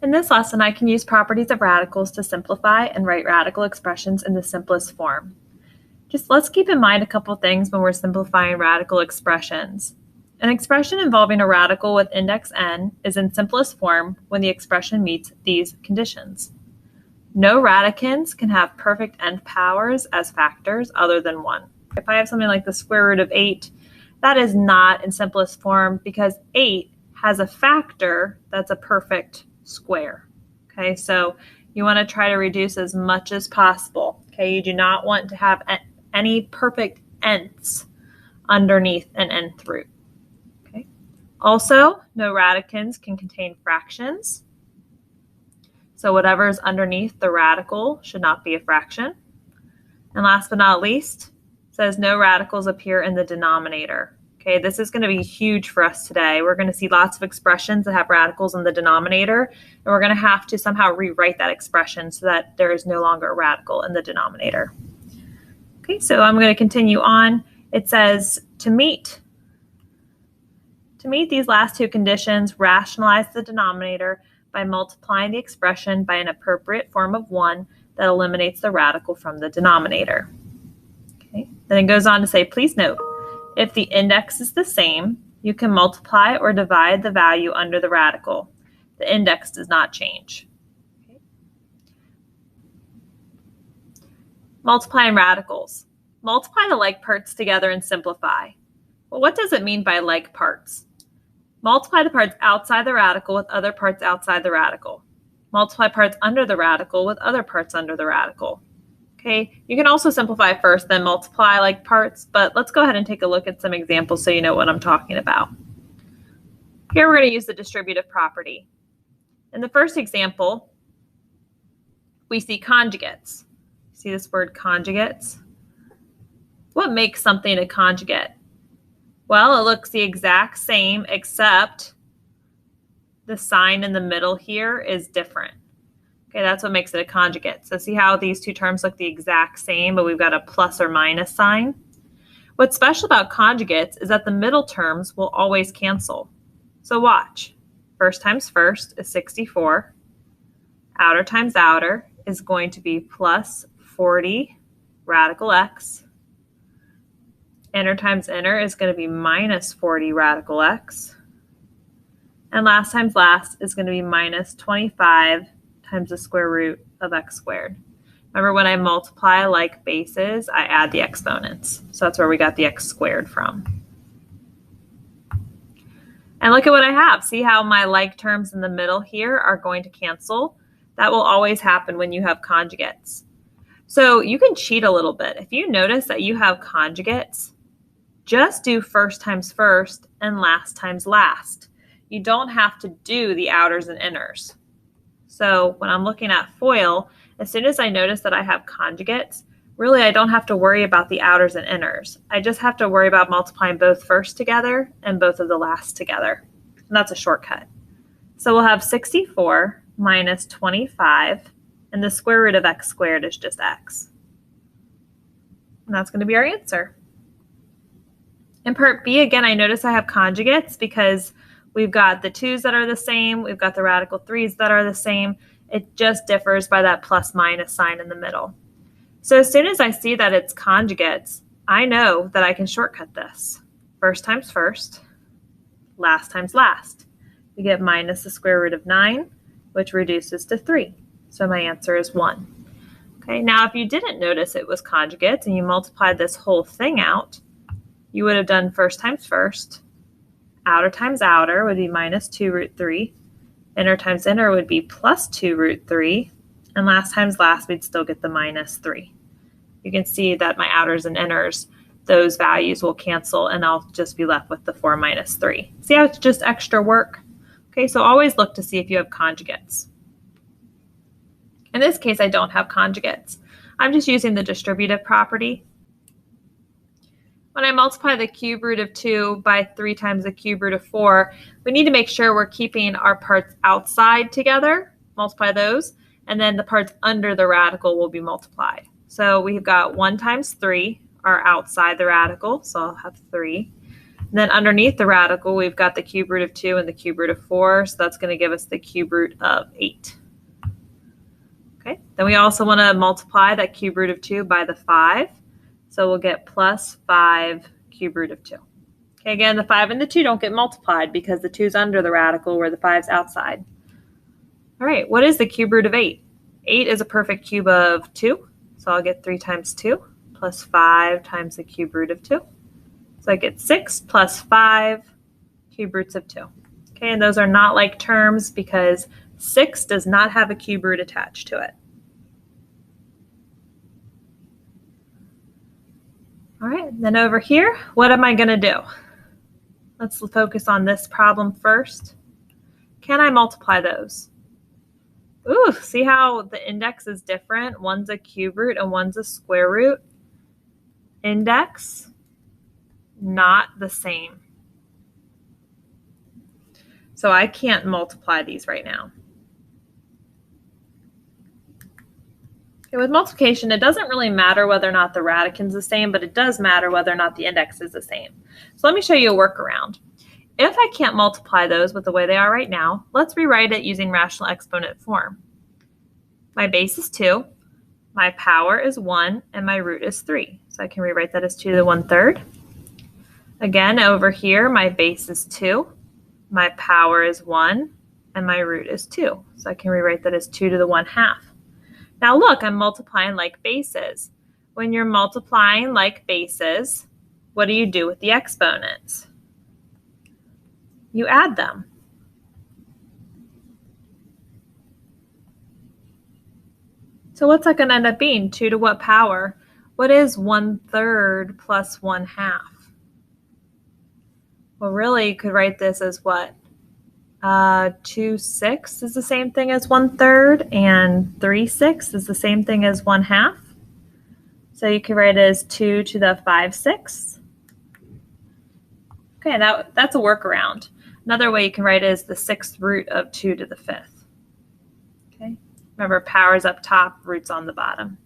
In this lesson, I can use properties of radicals to simplify and write radical expressions in the simplest form. Just let's keep in mind a couple things when we're simplifying radical expressions. An expression involving a radical with index n is in simplest form when the expression meets these conditions. No radicands can have perfect nth powers as factors other than 1. If I have something like the square root of 8, that is not in simplest form because 8 has a factor that's a perfect square. Okay, so you want to try to reduce as much as possible. Okay, you do not want to have any perfect nths underneath an nth root. Okay, also, no radicands can contain fractions. So whatever is underneath the radical should not be a fraction. And last but not least, says no radicals appear in the denominator. Okay, this is going to be huge for us today. We're going to see lots of expressions that have radicals in the denominator, and we're going to have to somehow rewrite that expression so that there is no longer a radical in the denominator. Okay, so I'm going to continue on. It says to meet these last two conditions, rationalize the denominator by multiplying the expression by an appropriate form of 1 that eliminates the radical from the denominator. Okay, then it goes on to say, please note, if the index is the same, you can multiply or divide the value under the radical. The index does not change. Okay. Multiplying radicals. Multiply the like parts together and simplify. Well, what does it mean by like parts? Multiply the parts outside the radical with other parts outside the radical. Multiply parts under the radical with other parts under the radical. Okay, you can also simplify first, then multiply like parts, but let's go ahead and take a look at some examples so you know what I'm talking about. Here we're going to use the distributive property. In the first example, we see conjugates. See this word conjugates? What makes something a conjugate? Well, it looks the exact same except the sign in the middle here is different. Okay, that's what makes it a conjugate. So see how these two terms look the exact same, but we've got a plus or minus sign? What's special about conjugates is that the middle terms will always cancel. So watch. First times first is 64. Outer times outer is going to be plus 40 radical x. Inner times inner is going to be minus 40 radical x. And last times last is going to be minus 25 times the square root of x squared. Remember, when I multiply like bases, I add the exponents. So that's where we got the x squared from. And look at what I have. See how my like terms in the middle here are going to cancel? That will always happen when you have conjugates. So you can cheat a little bit. If you notice that you have conjugates, just do first times first and last times last. You don't have to do the outers and inners. So when I'm looking at FOIL, as soon as I notice that I have conjugates, really I don't have to worry about the outers and inners. I just have to worry about multiplying both first together and both of the last together. And that's a shortcut. So we'll have 64 minus 25, and the square root of x squared is just x. And that's going to be our answer. In part B, again, I notice I have conjugates because we've got the 2's that are the same. We've got the radical 3's that are the same. It just differs by that plus minus sign in the middle. So as soon as I see that it's conjugates, I know that I can shortcut this. First times first, last times last. We get minus the square root of 9, which reduces to 3. So my answer is 1. Okay, now if you didn't notice it was conjugates and you multiplied this whole thing out, you would have done first times first. Outer times outer would be minus 2 root 3. Inner times inner would be plus 2 root 3. And last times last, we'd still get the minus 3. You can see that my outers and inners, those values will cancel, and I'll just be left with the 4 minus 3. See how it's just extra work? Okay, so always look to see if you have conjugates. In this case, I don't have conjugates. I'm just using the distributive property. When I multiply the cube root of 2 by 3 times the cube root of 4, we need to make sure we're keeping our parts outside together, multiply those, and then the parts under the radical will be multiplied. So we've got 1 times 3 are outside the radical, so I'll have 3. And then underneath the radical, we've got the cube root of 2 and the cube root of 4, so that's going to give us the cube root of 8. Okay, then we also want to multiply that cube root of 2 by the 5, so we'll get plus 5 cube root of 2. Okay, again, the 5 and the 2 don't get multiplied because the 2 is under the radical where the 5 is outside. All right, what is the cube root of 8? 8 is a perfect cube of 2, so I'll get 3 times 2 plus 5 times the cube root of 2. So I get 6 plus 5 cube roots of 2. Okay, and those are not like terms because 6 does not have a cube root attached to it. All right, then over here, what am I going to do? Let's focus on this problem first. Can I multiply those? Ooh, see how the index is different? One's a cube root and one's a square root. Index, not the same. So I can't multiply these right now. Okay, with multiplication, it doesn't really matter whether or not the radicand's the same, but it does matter whether or not the index is the same. So let me show you a workaround. If I can't multiply those with the way they are right now, let's rewrite it using rational exponent form. My base is 2, my power is 1, and my root is 3. So I can rewrite that as 2 to the 1/3. Again, over here, my base is 2, my power is 1, and my root is 2. So I can rewrite that as 2 to the 1/2. Now look, I'm multiplying like bases. When you're multiplying like bases, what do you do with the exponents? You add them. So what's that going to end up being? 2 to what power? What is 1/3 plus 1/2? Well, really, you could write this as what? 2/6 is the same thing as 1/3, and 3/6 is the same thing as 1/2. So you could write it as 2 to the 5/6. Okay, that's a workaround. Another way you can write it is the 6th root of 2 to the 5th. Okay, remember, power's up top, root's on the bottom.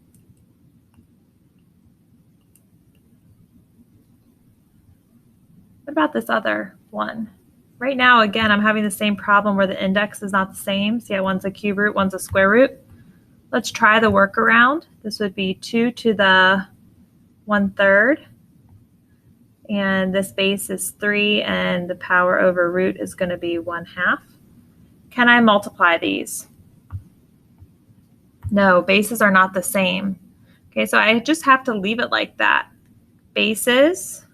What about this other one? Right now, again, I'm having the same problem where the index is not the same. See how one's a cube root, one's a square root? Let's try the workaround. This would be 2 to the 1/3. And this base is 3, and the power over root is going to be 1/2. Can I multiply these? No, bases are not the same. Okay, so I just have to leave it like that. Bases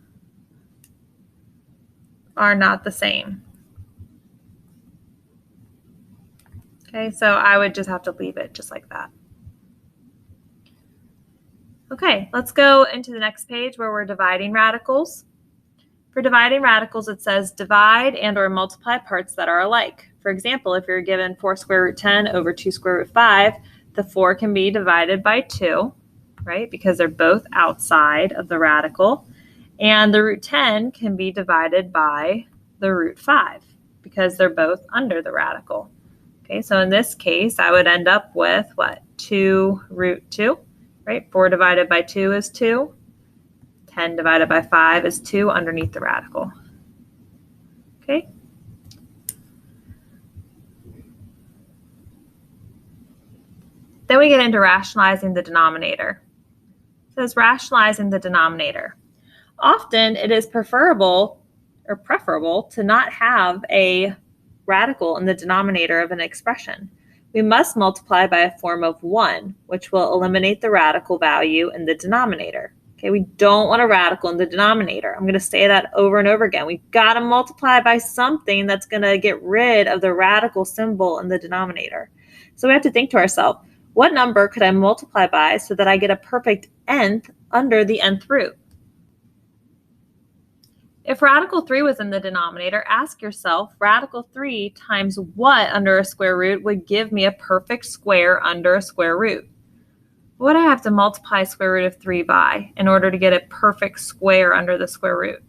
are not the same. Okay, so I would just have to leave it just like that. Okay, let's go into the next page where we're dividing radicals. For dividing radicals, it says divide and or multiply parts that are alike. For example, if you're given 4 square root 10 over 2 square root 5, the 4 can be divided by 2, right, because they're both outside of the radical. And the root 10 can be divided by the root 5 because they're both under the radical. Okay, so in this case, I would end up with what? 2 root 2, right? 4 divided by 2 is 2. 10 divided by 5 is 2 underneath the radical. Okay. Then we get into rationalizing the denominator. It says rationalizing the denominator. Often it is preferable to not have a radical in the denominator of an expression. We must multiply by a form of 1, which will eliminate the radical value in the denominator. Okay, we don't want a radical in the denominator. I'm going to say that over and over again. We've got to multiply by something that's going to get rid of the radical symbol in the denominator. So we have to think to ourselves, what number could I multiply by so that I get a perfect nth under the nth root? If radical 3 was in the denominator, ask yourself, radical 3 times what under a square root would give me a perfect square under a square root? What would I have to multiply square root of 3 by in order to get a perfect square under the square root?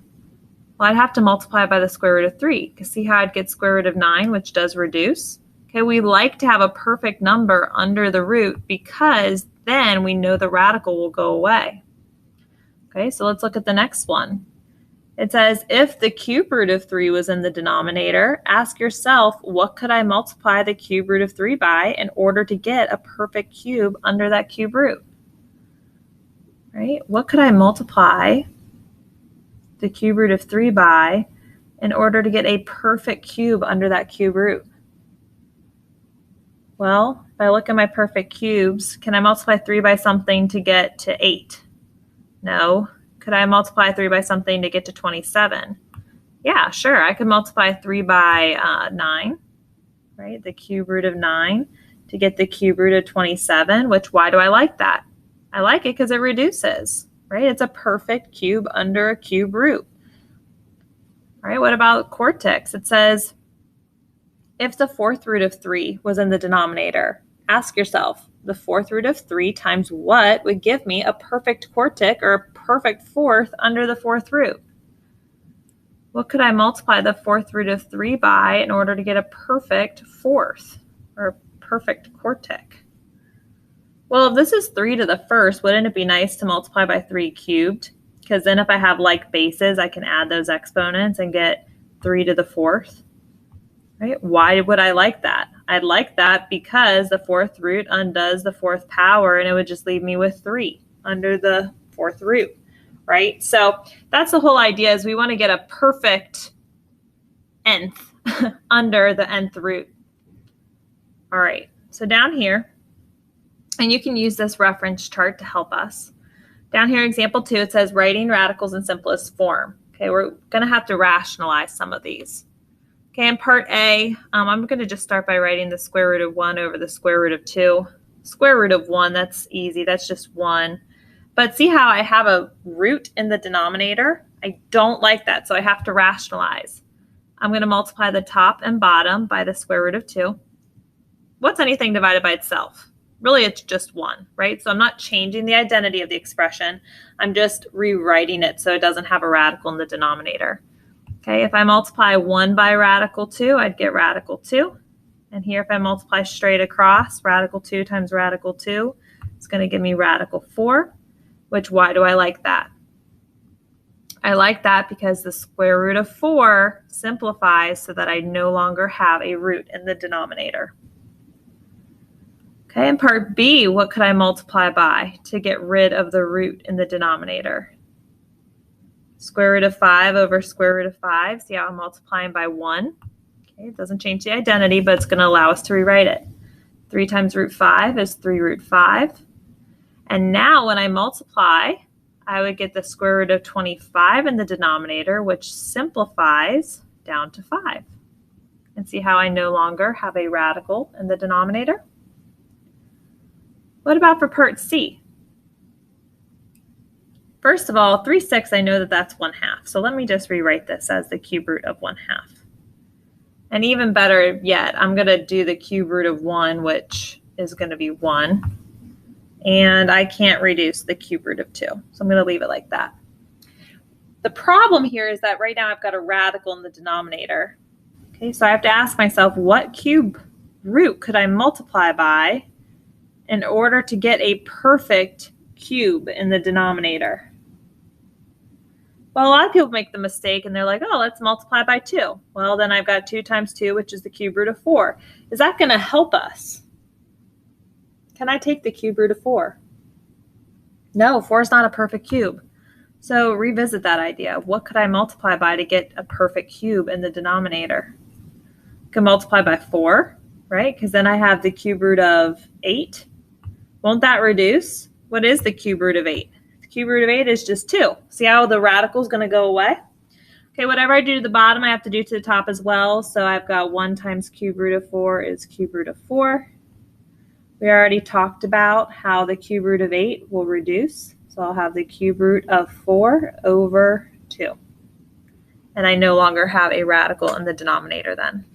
Well, I'd have to multiply by the square root of 3, because see how I'd get square root of 9, which does reduce? Okay, we like to have a perfect number under the root because then we know the radical will go away. Okay, so let's look at the next one. It says, if the cube root of 3 was in the denominator, ask yourself, what could I multiply the cube root of 3 by in order to get a perfect cube under that cube root? Right? What could I multiply the cube root of 3 by in order to get a perfect cube under that cube root? Well, if I look at my perfect cubes, can I multiply 3 by something to get to 8? No. Could I multiply 3 by something to get to 27? Yeah, sure. I could multiply 3 by 9, right? The cube root of 9 to get the cube root of 27, which, why do I like that? I like it because it reduces, right? It's a perfect cube under a cube root. All right, what about cortex? It says, if the fourth root of 3 was in the denominator, ask yourself, the fourth root of 3 times what would give me a perfect quartic or a perfect fourth under the fourth root? What could I multiply the fourth root of 3 by in order to get a perfect fourth or a perfect quartic? Well, if this is 3 to the first, wouldn't it be nice to multiply by 3 cubed? Because then if I have like bases, I can add those exponents and get 3 to the fourth. Right? Why would I like that? I'd like that because the fourth root undoes the fourth power, and it would just leave me with 3 under the fourth root, right? So that's the whole idea, is we want to get a perfect nth under the nth root. All right, so down here, and you can use this reference chart to help us. Down here, example 2, it says writing radicals in simplest form. Okay, we're going to have to rationalize some of these. Okay, in part A, I'm going to just start by writing the square root of 1 over the square root of 2. Square root of 1, that's easy. That's just 1. But see how I have a root in the denominator? I don't like that, so I have to rationalize. I'm going to multiply the top and bottom by the square root of 2. What's anything divided by itself? Really, it's just 1, right? So I'm not changing the identity of the expression. I'm just rewriting it so it doesn't have a radical in the denominator. Okay, if I multiply 1 by radical 2, I'd get radical 2. And here, if I multiply straight across, radical 2 times radical 2, it's going to give me radical 4, which, why do I like that? I like that because the square root of 4 simplifies so that I no longer have a root in the denominator. Okay, in part B, what could I multiply by to get rid of the root in the denominator? Square root of 5 over square root of 5. See how I'm multiplying by 1? Okay, it doesn't change the identity, but it's going to allow us to rewrite it. 3 times root 5 is 3 root 5. And now when I multiply, I would get the square root of 25 in the denominator, which simplifies down to 5. And see how I no longer have a radical in the denominator? What about for part C? First of all, 3/6, I know that that's 1/2. So let me just rewrite this as the cube root of 1/2. And even better yet, I'm going to do the cube root of 1, which is going to be 1. And I can't reduce the cube root of 2. So I'm going to leave it like that. The problem here is that right now I've got a radical in the denominator. Okay, so I have to ask myself, what cube root could I multiply by in order to get a perfect cube in the denominator? Well, a lot of people make the mistake and they're like, oh, let's multiply by 2. Well, then I've got 2 times 2, which is the cube root of 4. Is that going to help us? Can I take the cube root of 4? No, 4 is not a perfect cube. So revisit that idea. What could I multiply by to get a perfect cube in the denominator? I can multiply by 4, right? Because then I have the cube root of 8. Won't that reduce? What is the cube root of 8? The cube root of 8 is just 2. See how the radical is going to go away? Okay, whatever I do to the bottom, I have to do to the top as well. So I've got 1 times cube root of 4 is cube root of 4. We already talked about how the cube root of 8 will reduce. So I'll have the cube root of 4 over 2. And I no longer have a radical in the denominator then.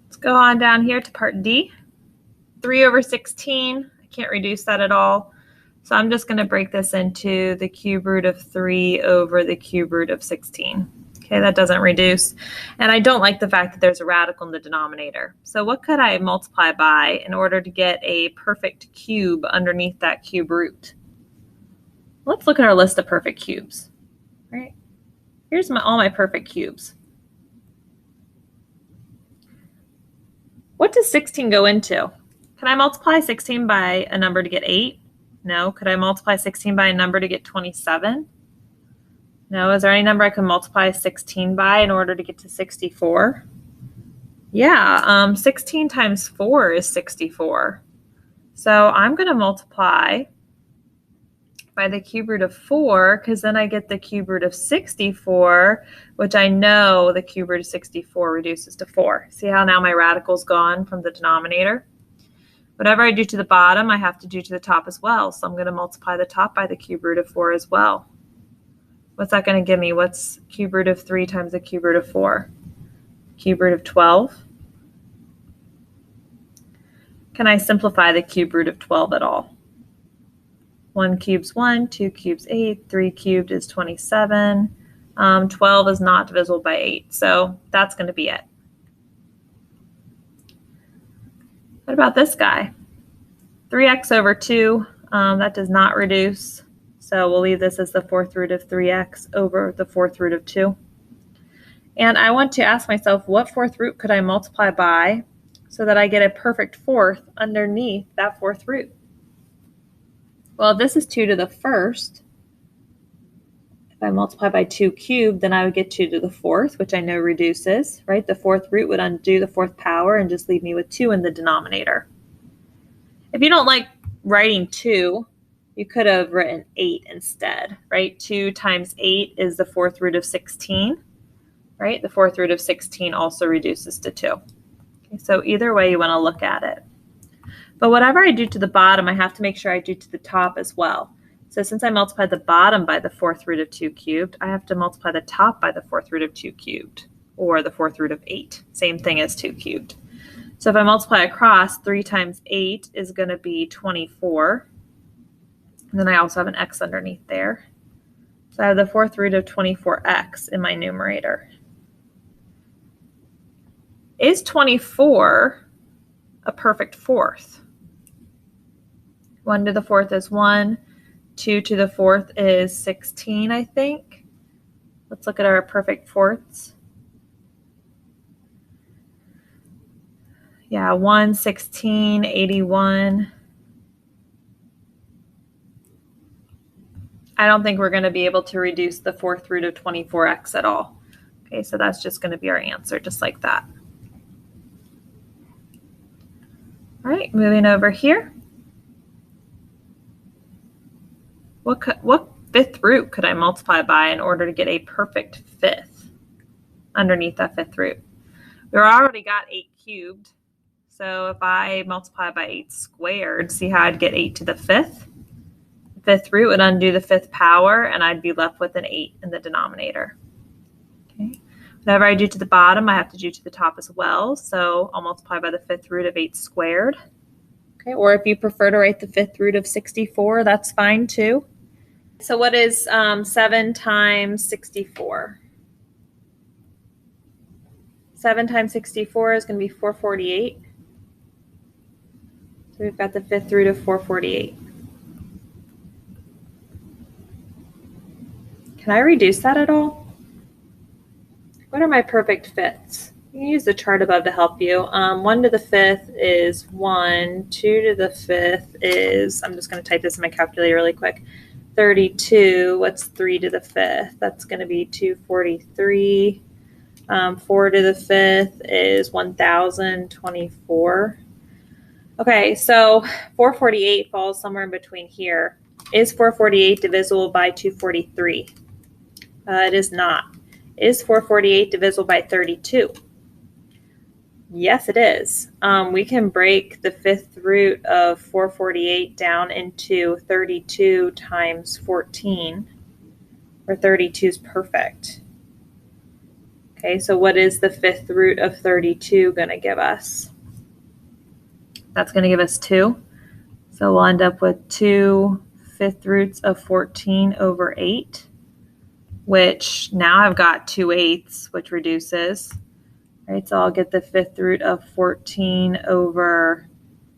Let's go on down here to part D. 3 over 16. I can't reduce that at all. So I'm just going to break this into the cube root of 3 over the cube root of 16. Okay, that doesn't reduce. And I don't like the fact that there's a radical in the denominator. So what could I multiply by in order to get a perfect cube underneath that cube root? Let's look at our list of perfect cubes. Here's all my perfect cubes. What does 16 go into? Can I multiply 16 by a number to get 8? No. Could I multiply 16 by a number to get 27? No. Is there any number I can multiply 16 by in order to get to 64? Yeah, 16 times 4 is 64. So I'm going to multiply by the cube root of 4, because then I get the cube root of 64, which I know the cube root of 64 reduces to 4. See how now my radical's gone from the denominator? Whatever I do to the bottom, I have to do to the top as well. So I'm going to multiply the top by the cube root of 4 as well. What's that going to give me? What's cube root of 3 times the cube root of 4? Cube root of 12. Can I simplify the cube root of 12 at all? 1 cube's 1, 2 cubes 8, 3 cubed is 27. 12 is not divisible by 8, so that's going to be it. What about this guy? 3x over 2, that does not reduce, so we'll leave this as the fourth root of 3x over the fourth root of 2. And I want to ask myself, what fourth root could I multiply by so that I get a perfect fourth underneath that fourth root? Well, if this is 2 to the first, if I multiply by 2 cubed, then I would get 2 to the fourth, which I know reduces, right? The fourth root would undo the fourth power and just leave me with 2 in the denominator. If you don't like writing 2, you could have written 8 instead, right? 2 times 8 is the fourth root of 16, right? The fourth root of 16 also reduces to 2. Okay, so either way you want to look at it. But whatever I do to the bottom, I have to make sure I do to the top as well. So since I multiplied the bottom by the fourth root of 2 cubed, I have to multiply the top by the fourth root of 2 cubed, or the fourth root of 8. Same thing as 2 cubed. So if I multiply across, 3 times 8 is going to be 24. And then I also have an x underneath there. So I have the fourth root of 24x in my numerator. Is 24 a perfect fourth? 1 to the fourth is 1. 2 to the fourth is 16, I think. Let's look at our perfect fourths. Yeah, 1, 16, 81. I don't think we're going to be able to reduce the fourth root of 24x at all. Okay, so that's just going to be our answer, just like that. All right, moving over here. What fifth root could I multiply by in order to get a perfect fifth underneath that fifth root? We already got 8 cubed, so if I multiply by 8 squared, see how I'd get 8 to the fifth? The fifth root would undo the fifth power, and I'd be left with an 8 in the denominator. Okay. Whatever I do to the bottom, I have to do to the top as well, so I'll multiply by the fifth root of 8 squared. Okay. Or if you prefer to write the fifth root of 64, that's fine too. So what is 7 times 64? 7 times 64 is going to be 448. So we've got the fifth root of 448. Can I reduce that at all? What are my perfect fifths? You can use the chart above to help you. 1 to the fifth is 1. 2 to the fifth is, I'm just going to type this in my calculator really quick, 32. What's 3 to the fifth? That's going to be 243. 4 to the fifth is 1024. Okay, so 448 falls somewhere in between here. Is 448 divisible by 243? It is not. Is 448 divisible by 32? Yes, it is. We can break the fifth root of 448 down into 32 times 14, where 32 is perfect. Okay, so what is the fifth root of 32 going to give us? That's going to give us 2. So we'll end up with 2 fifth roots of 14 over 8, which now I've got 2/8, which reduces. Right, so I'll get the fifth root of 14 over,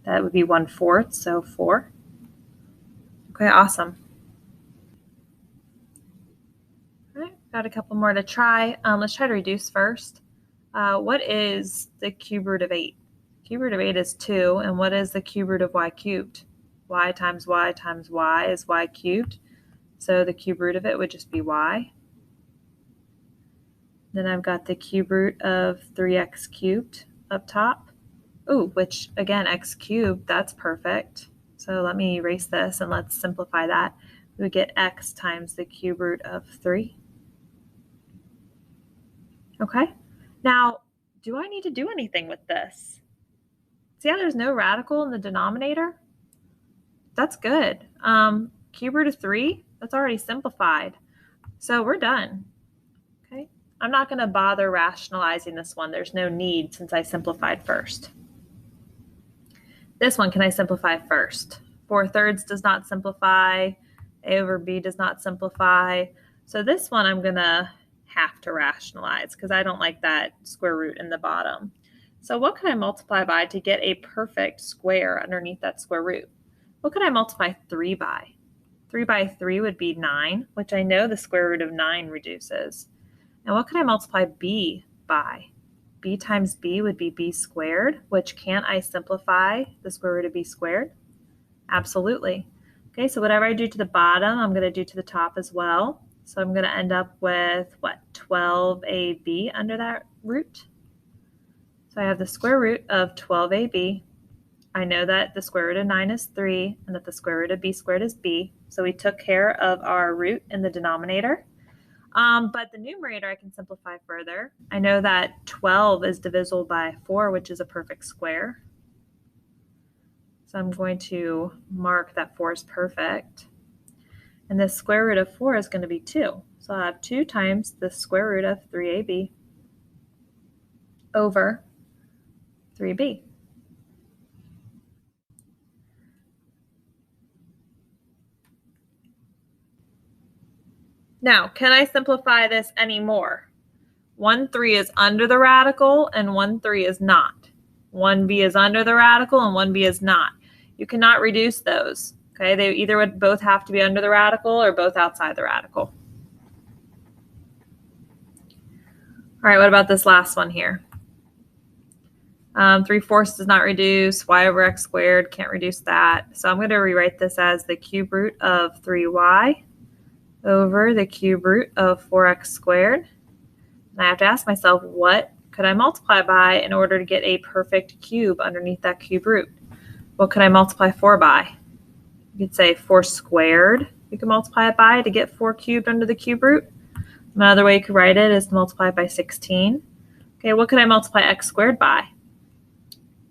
that would be 1/4, so 4. Okay, awesome. All right, Got a couple more to try. Let's try to reduce first. What is the cube root of 8? Cube root of 8 is 2, and what is the cube root of y cubed? Y times y times y is y cubed, so the cube root of it would just be y. Then I've got the cube root of 3x cubed up top. Ooh, which again, x cubed, that's perfect. So let me erase this and let's simplify that. We would get x times the cube root of 3. Okay, now, do I need to do anything with this? See how there's no radical in the denominator? That's good. Cube root of 3, that's already simplified. So we're done. Okay, I'm not going to bother rationalizing this one. There's no need since I simplified first. This one, can I simplify first? 4/3 does not simplify. A over b does not simplify. So this one I'm going to have to rationalize because I don't like that square root in the bottom. So what can I multiply by to get a perfect square underneath that square root? What could I multiply 3 by? 3 by 3 would be 9, which I know the square root of 9 reduces. And what could I multiply b by? B times b would be b squared, which can't I simplify the square root of b squared? Absolutely. Okay, so whatever I do to the bottom, I'm going to do to the top as well. So I'm going to end up with, what, 12ab under that root? So I have the square root of 12ab. I know that the square root of 9 is 3 and that the square root of b squared is b. So we took care of our root in the denominator. But the numerator I can simplify further. I know that 12 is divisible by 4, which is a perfect square. So I'm going to mark that 4 is perfect. And the square root of 4 is going to be 2. So I'll have 2 times the square root of 3ab over 3b. Now, can I simplify this any more? 1/3 is under the radical and 1/3 is not. 1b is under the radical and 1b is not. You cannot reduce those. Okay, they either would both have to be under the radical or both outside the radical. All right, what about this last one here? 3/4 does not reduce. Y over x squared, can't reduce that. So I'm going to rewrite this as the cube root of 3y over the cube root of 4x squared. And I have to ask myself, what could I multiply by in order to get a perfect cube underneath that cube root? What could I multiply 4 by? You could say 4 squared. You can multiply it by to get 4 cubed under the cube root. Another way you could write it is to multiply it by 16. Okay, what could I multiply x squared by?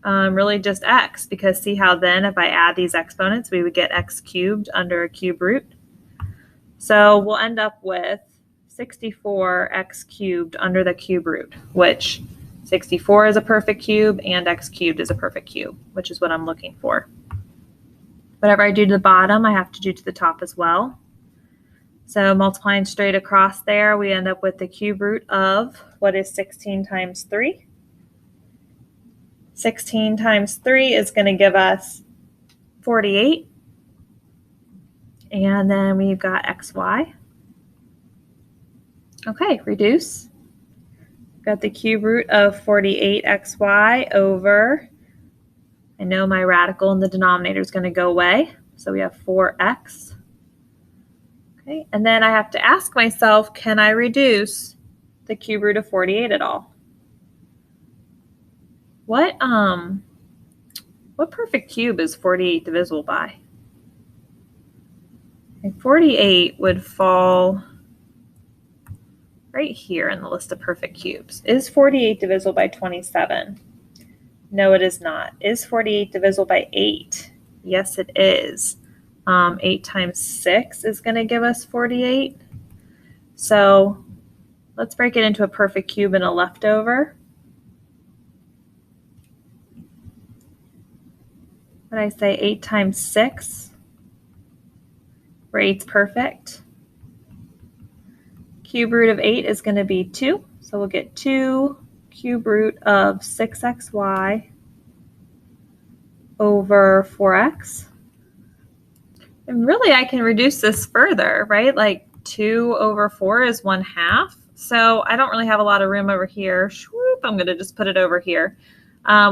Really just x, because see how then if I add these exponents, we would get x cubed under a cube root. So we'll end up with 64x cubed under the cube root, which 64 is a perfect cube and x cubed is a perfect cube, which is what I'm looking for. Whatever I do to the bottom, I have to do to the top as well. So multiplying straight across there, we end up with the cube root of, what is 16 times 3? 16 times 3 is going to give us 48. And then we've got xy. Okay, reduce. Got the cube root of 48xy over, I know my radical in the denominator is going to go away, so we have 4x. Okay, and then I have to ask myself, can I reduce the cube root of 48 at all? What perfect cube is 48 divisible by? And 48 would fall right here in the list of perfect cubes. Is 48 divisible by 27? No, it is not. Is 48 divisible by 8? Yes, it is. 8 times 6 is going to give us 48. So let's break it into a perfect cube and a leftover. What did I say? 8 times 6, where 8's perfect. Cube root of 8 is going to be 2. So we'll get 2 cube root of 6xy over 4x. And really, I can reduce this further, right? Like 2 over 4 is 1/2. So I don't really have a lot of room over here. Swoop, I'm going to just put it over here.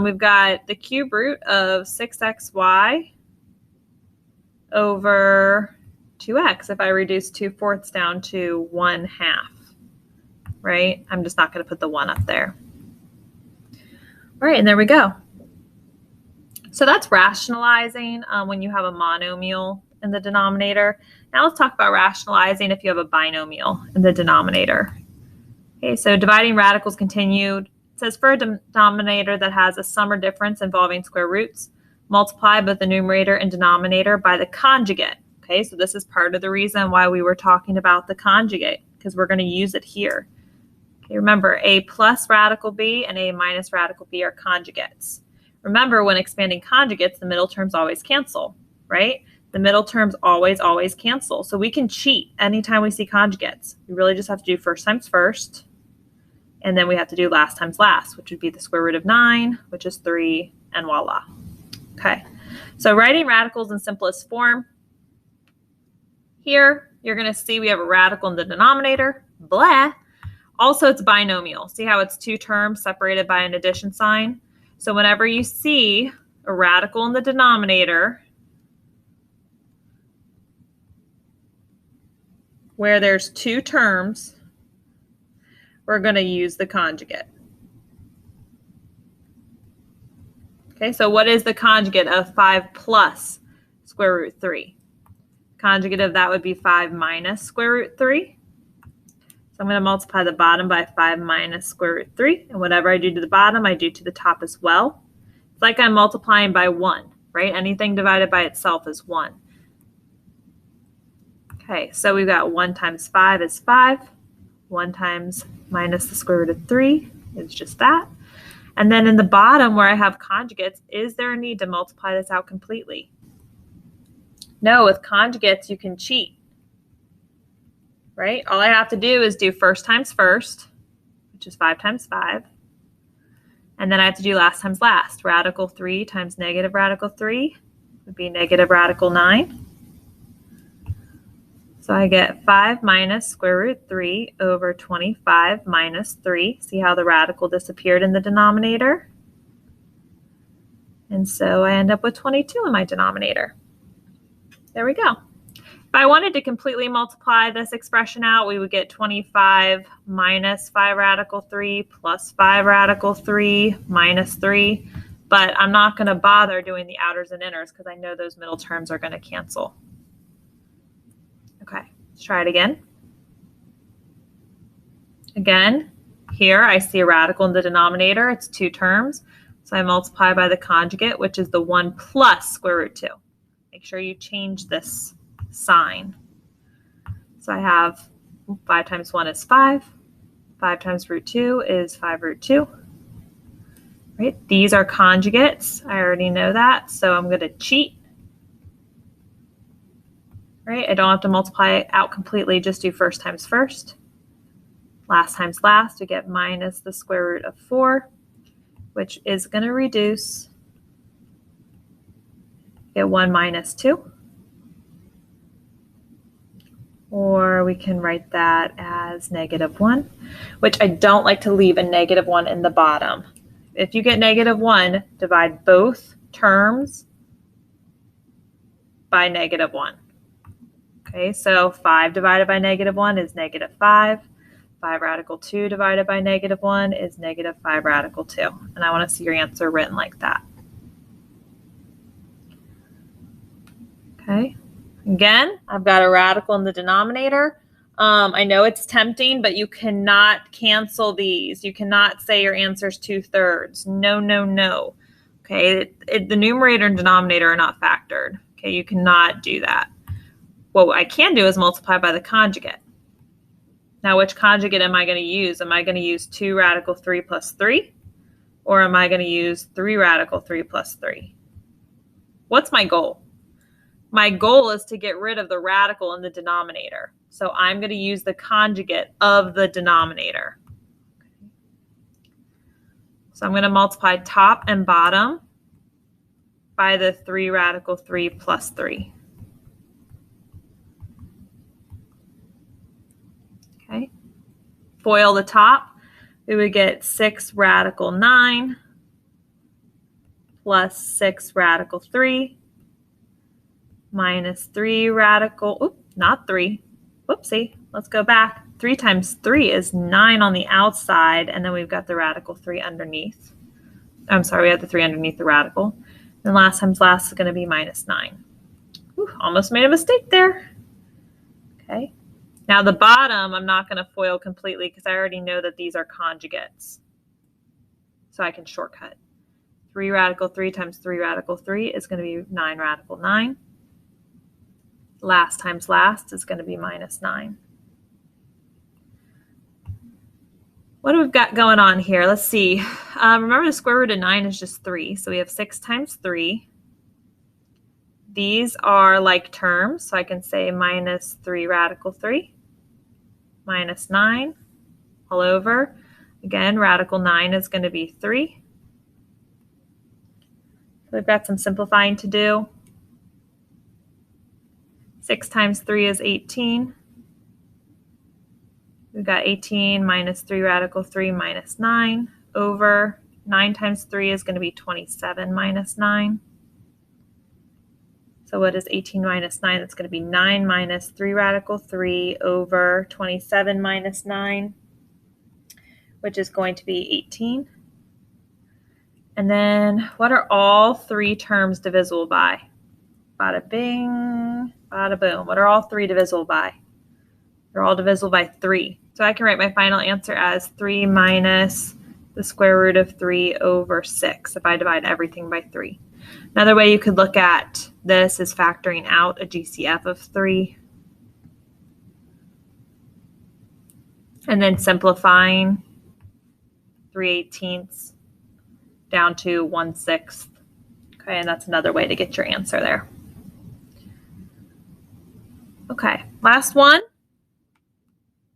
We've got the cube root of 6xy over 2x if I reduce 2/4 down to 1/2, right? I'm just not going to put the 1 up there. All right, and there we go. So that's rationalizing when you have a monomial in the denominator. Now let's talk about rationalizing if you have a binomial in the denominator. Okay, so dividing radicals continued. It says for a denominator that has a sum or difference involving square roots, multiply both the numerator and denominator by the conjugate. Okay, so this is part of the reason why we were talking about the conjugate, because we're going to use it here. Okay, remember, a plus radical b and a minus radical b are conjugates. Remember, when expanding conjugates, the middle terms always cancel, right? The middle terms always cancel. So we can cheat anytime we see conjugates. We really just have to do first times first, and then we have to do last times last, which would be the square root of 9, which is 3, and voila. Okay, so writing radicals in simplest form. Here, you're going to see we have a radical in the denominator, blah. Also, it's binomial. See how it's 2 terms separated by an addition sign? So whenever you see a radical in the denominator where there's 2 terms, we're going to use the conjugate. Okay, so what is the conjugate of 5 plus square root 3? Conjugate of that would be 5 minus square root 3. So I'm going to multiply the bottom by 5 minus square root 3. And whatever I do to the bottom, I do to the top as well. It's like I'm multiplying by 1, right? Anything divided by itself is 1. Okay, so we've got 1 times 5 is 5. 1 times minus the square root of 3 is just that. And then in the bottom where I have conjugates, is there a need to multiply this out completely? No, with conjugates, you can cheat. Right? All I have to do is do first times first, which is 5 times 5. And then I have to do last times last. Radical 3 times negative radical 3 would be negative radical 9. So I get 5 minus square root 3 over 25 minus 3. See how the radical disappeared in the denominator? And so I end up with 22 in my denominator. There we go. If I wanted to completely multiply this expression out, we would get 25 minus 5 radical 3 plus 5 radical 3 minus 3. But I'm not going to bother doing the outers and inners because I know those middle terms are going to cancel. Okay, let's try it again. Again, here I see a radical in the denominator. It's 2 terms. So I multiply by the conjugate, which is the 1 plus square root 2. Make sure you change this sign. So I have 5 times 1 is 5. 5 times root 2 is 5 root 2. Right? These are conjugates. I already know that, so I'm going to cheat. Right? I don't have to multiply it out completely, just do first times first. Last times last, we get minus the square root of 4, which is going to reduce. Get 1 minus 2. Or we can write that as negative 1, which I don't like to leave a negative 1 in the bottom. If you get negative 1, divide both terms by negative 1. Okay, so 5 divided by negative 1 is negative 5. 5 radical 2 divided by negative 1 is negative 5 radical 2. And I want to see your answer written like that. Okay. Again, I've got a radical in the denominator. I know it's tempting, but you cannot cancel these. You cannot say your answer is 2/3. No, no, no. Okay, the numerator and denominator are not factored. Okay, you cannot do that. What I can do is multiply by the conjugate. Now, which conjugate am I going to use? Am I going to use 2 radical 3 plus 3? Or am I going to use 3 radical 3 plus 3? What's my goal? My goal is to get rid of the radical in the denominator. So I'm going to use the conjugate of the denominator. So I'm going to multiply top and bottom by the 3 radical 3 plus 3. FOIL the top, we would get 6 radical 9 plus 6 radical 3 minus 3 radical, not 3, whoopsie, let's go back. 3 times 3 is 9 on the outside, and then we've got the radical 3 underneath. I'm sorry, we have the 3 underneath the radical. And last times last is going to be minus 9. Ooh, almost made a mistake there. Okay. Now the bottom, I'm not going to FOIL completely because I already know that these are conjugates. So I can shortcut. 3 radical 3 times 3 radical 3 is going to be 9 radical 9. Last times last is going to be minus 9. What do we got going on here? Let's see. Remember the square root of 9 is just 3. So we have 6 times 3. These are like terms. So I can say minus 3 radical 3 minus 9 all over. Again, radical 9 is going to be 3. So we've got some simplifying to do. 6 times 3 is 18. We've got 18 minus 3 radical 3 minus 9 over 9 times 3 is going to be 27 minus 9. So what is 18 minus 9? That's going to be 9 minus 3 radical 3 over 27 minus 9, which is going to be 18. And then what are all 3 terms divisible by? Bada bing, bada boom. What are all 3 divisible by? They're all divisible by 3. So I can write my final answer as 3 minus the square root of 3 over 6 if I divide everything by 3. Another way you could look at this is factoring out a GCF of 3. And then simplifying 3/18 down to 1/6. Okay, and that's another way to get your answer there. Okay, last one.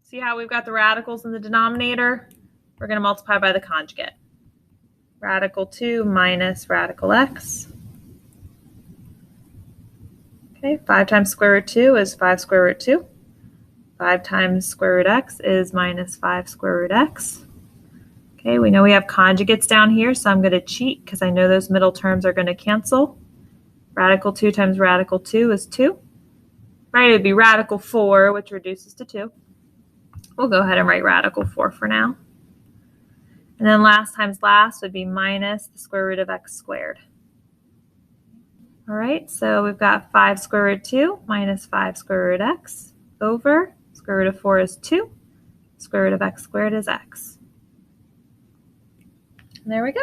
See how we've got the radicals in the denominator? We're going to multiply by the conjugate. Radical 2 minus radical x. Okay, 5 times square root 2 is 5 square root 2. 5 times square root x is minus 5 square root x. Okay, we know we have conjugates down here, so I'm going to cheat because I know those middle terms are going to cancel. Radical 2 times radical 2 is 2. Right, it would be radical 4, which reduces to 2. We'll go ahead and write radical 4 for now. And then last times last would be minus the square root of x squared. All right, so we've got 5 square root 2 minus 5 square root x over square root of 4 is 2. Square root of x squared is x. And there we go.